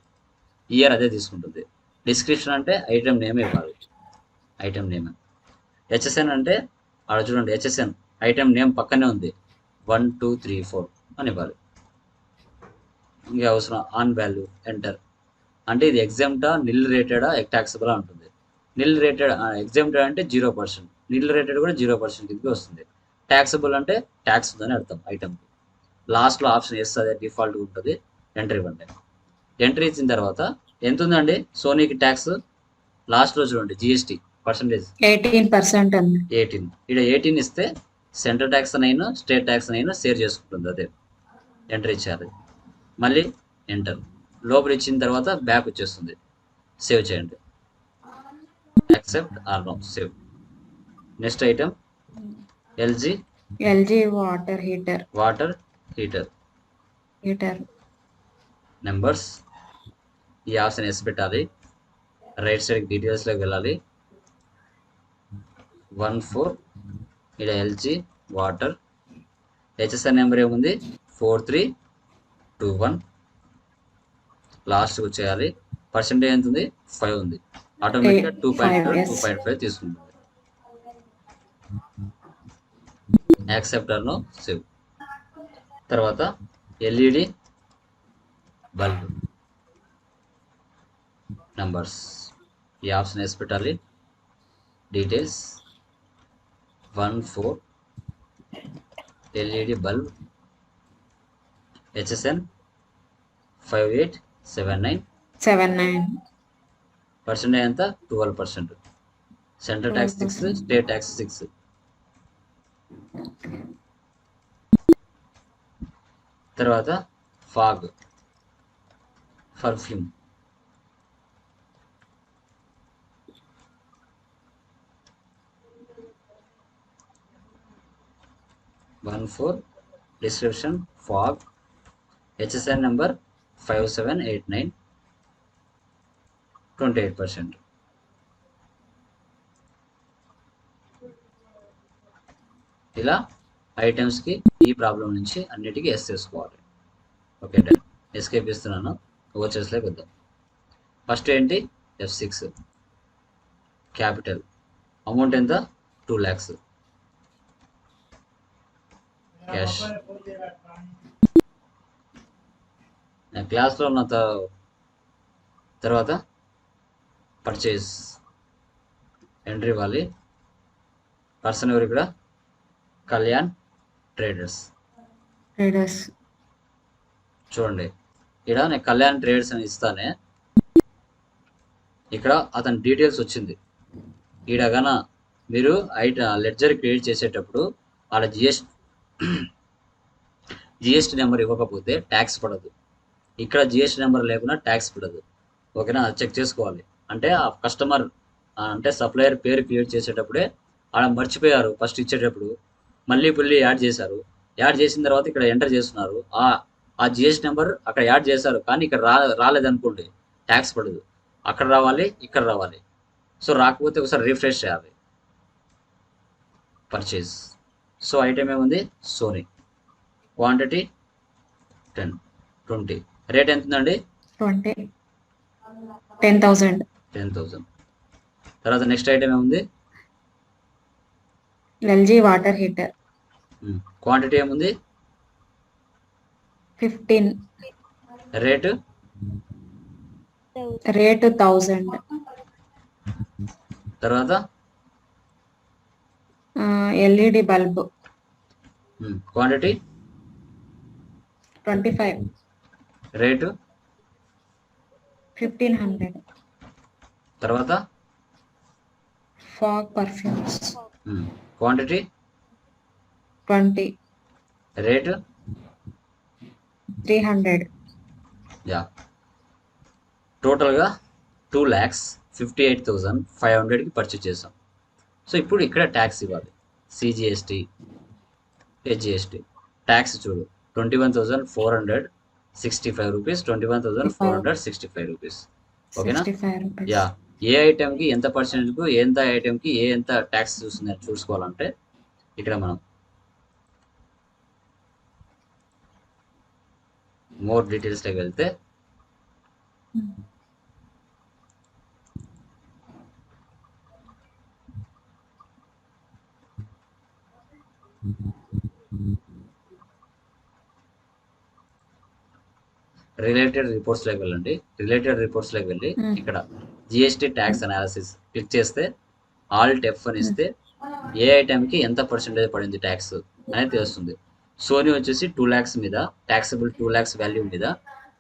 S1: ఇయర్ అదే తీసుకుంటుంది. డిస్క్రిప్షన్ అంటే ఐటమ్ నేమ్ ఇవ్వాలి. Item name. హెచ్ఎస్ఎన్ అంటే ఆడ చూడండి, హెచ్ఎస్ఎన్ ఐటమ్ నేమ్ పక్కనే ఉంది, 1 2 3 4 అని ఇవ్వాలి. ఇంకా అవసరం ఆన్ వాల్యూ ఎంటర్ అంటే ఇది ఎగ్జామ్టా, నిల్ రేటెడా, ట్యాక్సబుల్ ఉంటుంది. నిల్ రేటెడ్ ఎగ్జామ్టెడ్ అంటే 0%, నిల్ రేటెడ్ కూడా 0% కిందకి వస్తుంది. ట్యాక్సబుల్ అంటే ట్యాక్స్ ఉందని అర్థం ఐటమ్కి. లాస్ట్లో ఆప్షన్ ఎస్ అదే డిఫాల్ట్గా ఉంటుంది. ఎంటర్ ఇవ్వండి. ఎంటర్ ఇచ్చిన తర్వాత ఎంత ఉందండి సోనీకి ట్యాక్స్? లాస్ట్లో చూడండి జిఎస్టీ పర్సంటేజ్
S3: 18% ఉంది.
S1: 18. ఇక్కడ 18 ఇస్తే సెంట్రల్ ట్యాక్స్ అయినా స్టేట్ ట్యాక్స్ అయినా షేర్ చేసుకుంటుంది. అదే ఎంటర్ ఇచ్చారు. మళ్ళీ ఎంటర్. లోపల ఇచ్చిన తర్వాత బ్యాక్ వచ్చేస్తుంది. సేవ్ చేయండి. Accept or no, save. Next item
S3: LG water
S1: heater
S3: heater
S1: numbers. ఈ ఆప్షన్ ఎస్ పెట్టాలి. రైట్ సైడ్ డీటెయిల్స్లోకి వెళ్ళాలి. 1/4 ఇక్కడ ఎల్జీ వాటర్. హెచ్ఎస్ఆర్ నెంబర్ ఏముంది? 4321. లాస్ట్కి వచ్చేయాలి. పర్సెంటేజ్ ఎంత ఉంది? 5 ఉంది. ఆటోమేటిక్గా 2.5 తీసుకుంటుంది. Accept or no, save. తర్వాత ఎల్ఈడి బల్బ్ నంబర్స్. ఈ ఆప్షన్ వేసి పెట్టాలి. Details 1/4 LED bulb. HSN 5879. Percentage ఎంత? 12%. Central tax 6, state tax 6. తర్వాత fog perfume. Description fog. HSN number 5789. 28%. ఇలా ఐటమ్స్కి ఈ ప్రాబ్లం నుంచి అన్నిటికీ ఎస్ చేసుకోవాలి. Okay done. ఎస్కేప్ ఇస్తున్నాను. ఓచర్స్లోకి వద్దాం. ఫస్ట్ ఏంటి? F6 capital. అమౌంట్ ఎంత? 2 lakhs. క్యాష్. క్లాస్లో ఉన్న తర్వాత పర్చేజ్ ఎంట్రీ ఇవ్వాలి. పర్సన్ ఎవరు ఇక్కడ? కళ్యాణ్ ట్రేడర్స్. చూడండి ఇక్కడ నేను కళ్యాణ్ ట్రేడర్స్ అని ఇస్తానే, ఇక్కడ అతని డీటెయిల్స్ వచ్చింది. ఈడ గన మీరు లెడ్జర్ క్రియేట్ చేసేటప్పుడు ఆడ జిఎస్టీ నెంబర్ ఇవ్వకపోతే ట్యాక్స్ పడదు. ఇక్కడ జిఎస్టీ నెంబర్ లేకుండా ట్యాక్స్ పడదు. ఓకేనా? చెక్ చేసుకోవాలి. అంటే ఆ కస్టమర్ అంటే సప్లయర్ పేరు క్రియేట్ చేసేటప్పుడే ఆడ మర్చిపోయారు ఫస్ట్ ఇచ్చేటప్పుడు, మళ్ళీ యాడ్ చేశారు. యాడ్ చేసిన తర్వాత ఇక్కడ ఎంటర్ చేస్తున్నారు. ఆ జిఎస్టీ నెంబర్ అక్కడ యాడ్ చేశారు, కానీ ఇక్కడ రాలేదనుకోండి ట్యాక్స్ పడదు. అక్కడ రావాలి, ఇక్కడ రావాలి. సో రాకపోతే ఒకసారి రిఫ్రెష్ చేయాలి. పర్చేజ్. సో ఐటమ్ ఏముంది? సోనీ. క్వాంటిటీ 10, 20. రేట్ ఎంత ఉందండి? 10,000. తర్వాత నెక్స్ట్ ఐటమ్ ఏముంది?
S3: LG water heater.
S1: క్వాంటిటీ ఏముంది?
S3: 15.
S1: రేటు
S3: 1000.
S1: తర్వాత
S3: ఎల్ఈడి బల్బ్.
S1: క్వాంటిటీ
S3: 25.
S1: రేటు
S3: 1500.
S1: తర్వాత
S3: fog perfumes
S1: quantity
S3: 20,
S1: rate
S3: 300.
S1: Yeah టోటల్గా 2,58,500కి పర్చేజ్ చేసాం. సో ఇప్పుడు ఇక్కడ ట్యాక్స్ ఇవ్వాలి. CGST, HGST. ట్యాక్స్ చూడు 21,465 రూపీస్, 21,465 రూపీస్. ఓకేనా?
S3: 65 rupees.
S1: యా ఏ ఐటెంకి ఎంత పర్సెంట్కు ఎంత ఐటెంకి ఎంత ట్యాక్స్ చూస్తుంది చూసుకోవాలంటే ఇక్కడ మనం మోర్ డీటెయిల్స్లోకి వెళ్తే రిలేటెడ్ రిపోర్ట్స్లోకి వెళ్ళండి. రిలేటెడ్ రిపోర్ట్స్లోకి వెళ్ళి ఇక్కడ జిఎస్టీ ట్యాక్స్ అనాలిసిస్ క్లిక్ చేస్తే ఆల్ట్ F అని ఇస్తే ఏ ఐటెంకి ఎంత పర్సెంటేజ్ పడింది ట్యాక్స్ అనేది తెలుస్తుంది. సోనీ వచ్చేసి 2 lakhs మీద ట్యాక్సబుల్ 2 lakhs వాల్యూ మీద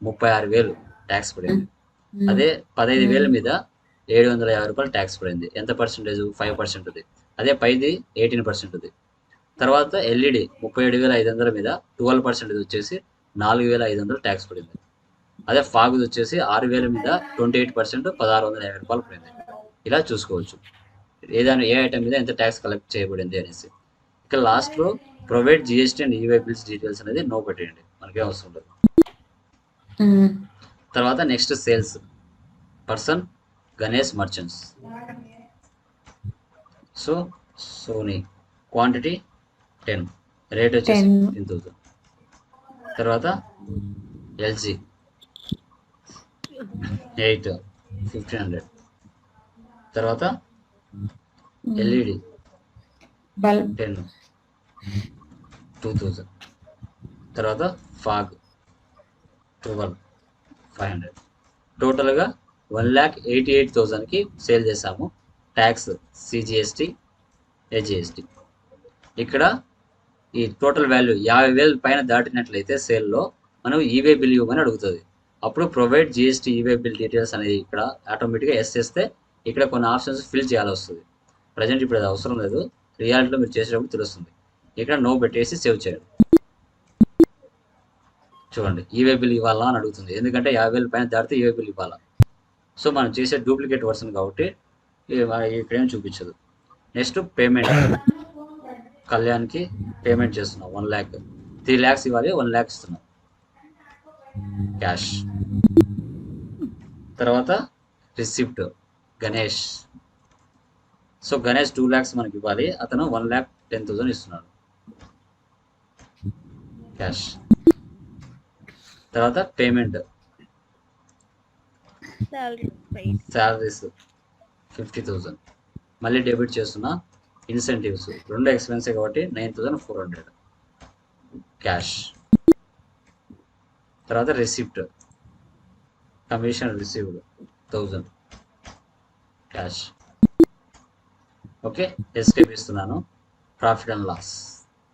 S1: 36,000 ట్యాక్స్ పడింది. అదే 15,000 మీద 750 రూపాయలు ట్యాక్స్ పడింది. ఎంత పర్సెంటేజ్? 5% ఉంది. అదే పైది 18% ఉంది. తర్వాత ఎల్ఈడి 37,500 మీద 12% వచ్చేసి 4,500 ట్యాక్స్ పడింది. అదే ఫాగ్ వచ్చేసి 6,000 మీద 28% 1,650 రూపాయలు పడింది. ఇలా చూసుకోవచ్చు ఏదైనా ఏ ఐటమ్ మీద ఎంత ట్యాక్స్ కలెక్ట్ చేయబడింది అనేసి. ఇక లాస్ట్లో provide GST and e-way bills details అనేది నో పెట్టేయండి, మనకే అవసరం లేదు. తర్వాత next sales person Ganesh merchants. So Sony quantity 10, rate వచ్చేసి 10,000. తర్వాత ఎల్జీ 8, 1,500. తర్వాత ఎల్ఈడి
S3: బల్బ్
S1: 10, 2,000. తర్వాత ఫాగ్ 12, 500. టోటల్గా 1,88,000కి సేల్ చేసాము. Tax CGST, HGST. ఇక్కడ ఈ టోటల్ వాల్యూ 50,000 పైన దాటినట్లయితే సేల్లో మనం ఈవే బిల్ ఇవ్వమని అడుగుతుంది. అప్పుడు provide GST e-way bill details అనేది ఇక్కడ ఆటోమేటిక్గా ఎస్ చేస్తే ఇక్కడ కొన్ని ఆప్షన్స్ ఫిల్ చేయాల్సి వస్తుంది. ప్రజెంట్ ఇప్పుడు అది అవసరం లేదు, రియాలిటీలో మీరు చేసేటప్పుడు తెలుస్తుంది. ఇక్కడ నో పెట్టేసి సేవ్ చేయండి. చూడండి ఈవే బిల్ ఇవ్వాలా అని అడుగుతుంది, ఎందుకంటే 50,000 పైన దాటితే ఈవే బిల్ ఇవ్వాలా. సో మనం చేసే డూప్లికేట్ వర్షన్ కాబట్టి ఇక్కడేం చూపించదు. Next payment. కళ్యాణ్కి పేమెంట్ చేస్తున్నాం 1 lakh, 3 lakhs ఇవ్వాలి, 1 lakh ఇస్తున్నాం క్యాష్. తర్వాత receipt Ganesh. So Ganesh 2 lakhs మనకి ఇవ్వాలి, అతను 1,10,000 ఇస్తున్నాడు క్యాష్. తర్వాత పేమెంట్ శాలరీస్ 50,000 మళ్ళీ డెబిట్ చేస్తున్నా. ఇన్సెంటివ్స్ 2 ఎక్స్పెన్సే కాబట్టి 9,400 క్యాష్. తర్వాత receipt commission received 1,000 cash. Okay escape ఇస్తున్నాను. Profit and loss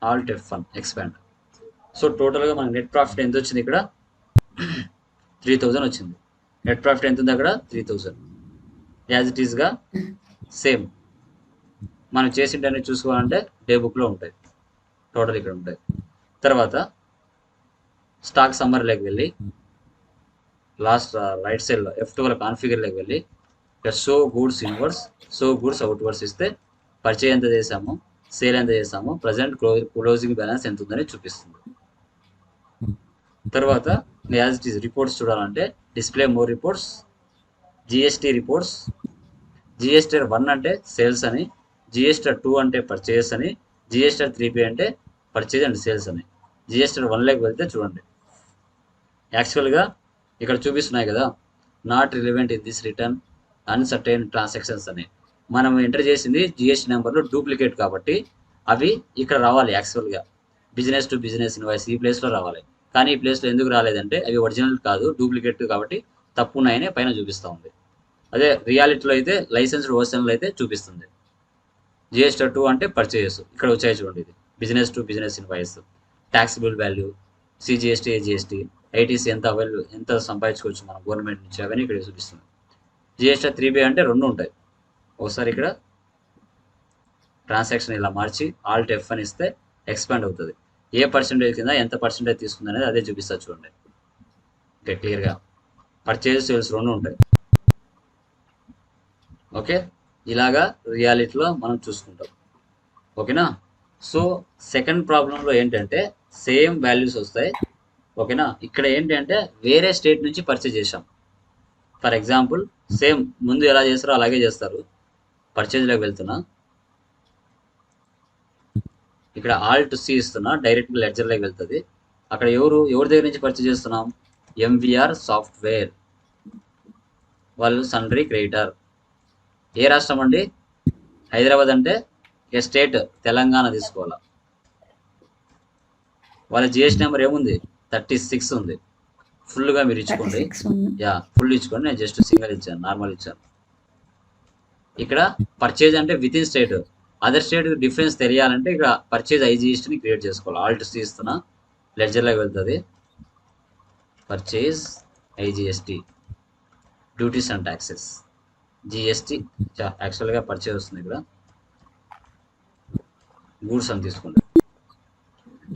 S1: alt F1 expand. So టోటల్గా మనకి నెట్ ప్రాఫిట్ ఎంత వచ్చింది? ఇక్కడ 3,000 వచ్చింది. నెట్ ప్రాఫిట్ ఎంత ఉంది అక్కడ? 3,000. యాజ్ ఇట్ ఈస్గా సేమ్ మనం చేసింటనే చూసుకోవాలంటే డే బుక్లో ఉంటాయి, టోటల్ ఇక్కడ ఉంటాయి. తర్వాత స్టాక్ సమ్మర్లోకి వెళ్ళి లాస్ట్ రైట్ సైడ్లో F12 కాన్ఫిగర్లోకి వెళ్ళి ఇక్కడ show goods inverse, show goods outwards ఇస్తే పర్చేజ్ ఎంత చేసాము, సేల్ ఎంత చేసాము, ప్రజెంట్ క్లోజింగ్ బ్యాలెన్స్ ఎంత ఉందని చూపిస్తుంది. తర్వాత యాజ్ ఇట్ ఈస్ రిపోర్ట్స్ చూడాలంటే display more reports, GST reports. GST 1 అంటే సేల్స్ అని, జిఎస్టీ 2 అంటే పర్చేస్ అని, జిఎస్టీ 3P అంటే పర్చేజ్ అండ్ సేల్స్ అని. జిఎస్టీ 1లోకి వెళ్తే చూడండి యాక్చువల్గా ఇక్కడ చూపిస్తున్నాయి కదా, not relevant in this return uncertain transactions అని. మనం ఎంటర్ చేసింది జిఎస్టీ నెంబర్లో డూప్లికేట్ కాబట్టి అవి ఇక్కడ రావాలి. యాక్చువల్గా బిజినెస్ టు బిజినెస్ ఇన్వాయిస్ ఈ ప్లేస్లో రావాలి, కానీ ఈ ప్లేస్లో ఎందుకు రాలేదంటే అవి ఒరిజినల్ కాదు, డూప్లికేట్ కాబట్టి తప్పు ఉన్నాయని పైన చూపిస్తూ ఉంది. అదే రియాలిటీలో అయితే లైసెన్స్డ్ వర్షన్లో అయితే చూపిస్తుంది. జిఎస్టీ 2 అంటే పర్చేజెస్ ఇక్కడ వచ్చాయి చూడండి, ఇది business to business invoice, taxable value, CGST, GST, ITC ఎంత సంపాదించుకోవచ్చు మనం గవర్నమెంట్ నుంచి అవన్నీ ఇక్కడ చూపిస్తుంది. జిఎస్టీ 3B అంటే 2 ఉంటాయి. ఒకసారి ఇక్కడ ట్రాన్సాక్షన్ ఇలా మార్చి ఆల్ట్ F అని ఇస్తే ఎక్స్పాండ్ అవుతుంది. ఏ పర్సెంటేజ్ కింద ఎంత పర్సెంటేజ్ తీసుకుంది అనేది అదే చూపిస్తా చూడండి. ఓకే, క్లియర్గా పర్చేజ్ సేల్స్ 2 ఉంటాయి. ఓకే, ఇలాగా రియాలిటీలో మనం చూసుకుంటాం. ఓకేనా. సో సెకండ్ ప్రాబ్లంలో ఏంటంటే సేమ్ వాల్యూస్ వస్తాయి. ఓకేనా. ఇక్కడ ఏంటంటే వేరే స్టేట్ నుంచి పర్చేజ్ చేసాం. ఫర్ ఎగ్జాంపుల్ సేమ్ ముందు ఎలా చేస్తారో అలాగే చేస్తారు. పర్చేజ్లోకి వెళ్తున్నా, ఇక్కడ ఆల్ట్ C ఇస్తున్నా, డైరెక్ట్ లెడ్జర్లోకి వెళ్తుంది. అక్కడ ఎవరి దగ్గర నుంచి పర్చేజ్ చేస్తున్నాం? MVR సాఫ్ట్వేర్ వాళ్ళు సన్రీ క్రియేటర్. ఏ రాష్ట్రం అండి? హైదరాబాద్ అంటే ఏ స్టేట్? తెలంగాణ తీసుకోవాలా. వాళ్ళ జిఎస్టీ నెంబర్ ఏముంది? 36 ఉంది. ఫుల్గా మీరు ఇచ్చుకోండి. యా, ఫుల్ ఇచ్చుకోండి. నేను జస్ట్ సింగిల్ ఇచ్చాను, నార్మల్ ఇచ్చాను. ఇక్కడ పర్చేజ్ అంటే with in state. Other state difference తెలియాలంటే ఇక్కడ పర్చేజ్ ఐజిఎస్టీని క్రియేట్ చేసుకోవాలి. ఆల్ట్ C ఇస్తున్నా, లెడ్జర్లోకి వెళ్తుంది. Purchase IGST, duties and taxes, GST. యాక్చువల్గా పర్చేజ్ వస్తుంది. ఇక్కడ గూడ్స్ అని తీసుకోండి.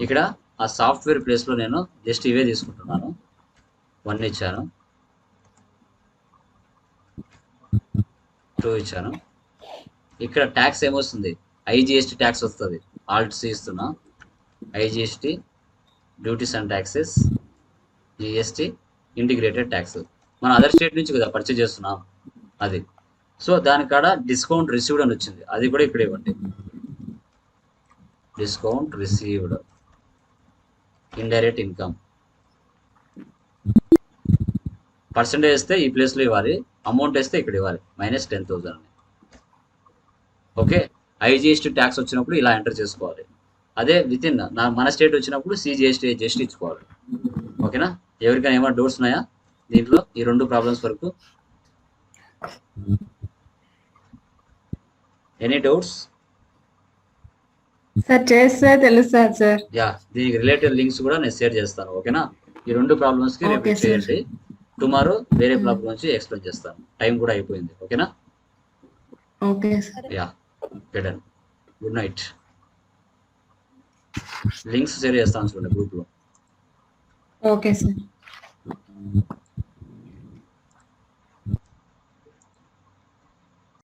S1: ఇక్కడ ఆ సాఫ్ట్వేర్ ప్లేస్లో నేను జస్ట్ ఇవే తీసుకుంటున్నాను. 1 ఇచ్చాను, 2 ఇచ్చాను. ఇక్కడ ట్యాక్స్ ఏమొస్తుంది? ఐజిఎస్టీ ట్యాక్స్ వస్తుంది. ఆల్ట్ C ఇస్తున్నా, IGST, duties and taxes, GST, integrated tax. మనం అదర్ స్టేట్ నుంచి కదా పర్చేజ్ చేస్తున్నాం అది. సో దానికాడ డిస్కౌంట్ రిసీవ్డ్ అని వచ్చింది, అది కూడా ఇక్కడ ఇవ్వండి. Discount received, indirect income. Percentage వేస్తే ఈ ప్లేస్లో ఇవ్వాలి, అమౌంట్ వేస్తే ఇక్కడ ఇవ్వాలి, -10,000 అని. ఓకే, ఐజిఎస్టీ ట్యాక్స్ వచ్చినప్పుడు ఇలా ఎంటర్ చేసుకోవాలి. అదే విత్ ఇన్ మన స్టేట్ వచ్చినప్పుడు CGST ఇచ్చుకోవాలి. ఓకేనా. ఎవరికైనా ఏమైనా డౌట్స్ ఉన్నాయా దీంట్లో? ఈ 2 ప్రాబ్లమ్స్ వరకు ఎనీ డౌట్స్?
S3: సార్ చేస్తే తెలుస్తుంది సార్.
S1: యా, దీనికి రిలేటెడ్ లింక్స్ కూడా నేను షేర్ చేస్తాను. ఓకేనా. ఈ 2 ప్రాబ్లమ్స్కి రిపీట్ చేయండి. టుమారో వేరే ప్రాబ్లమ్ నుంచి ఎక్స్ప్లెయిన్ చేస్తాను. టైం కూడా అయిపోయింది. ఓకేనా.
S3: Okay sir.
S1: Yeah, better. Good night. Links share చేస్తాను చూడండి గ్రూప్లో.
S3: Okay sir.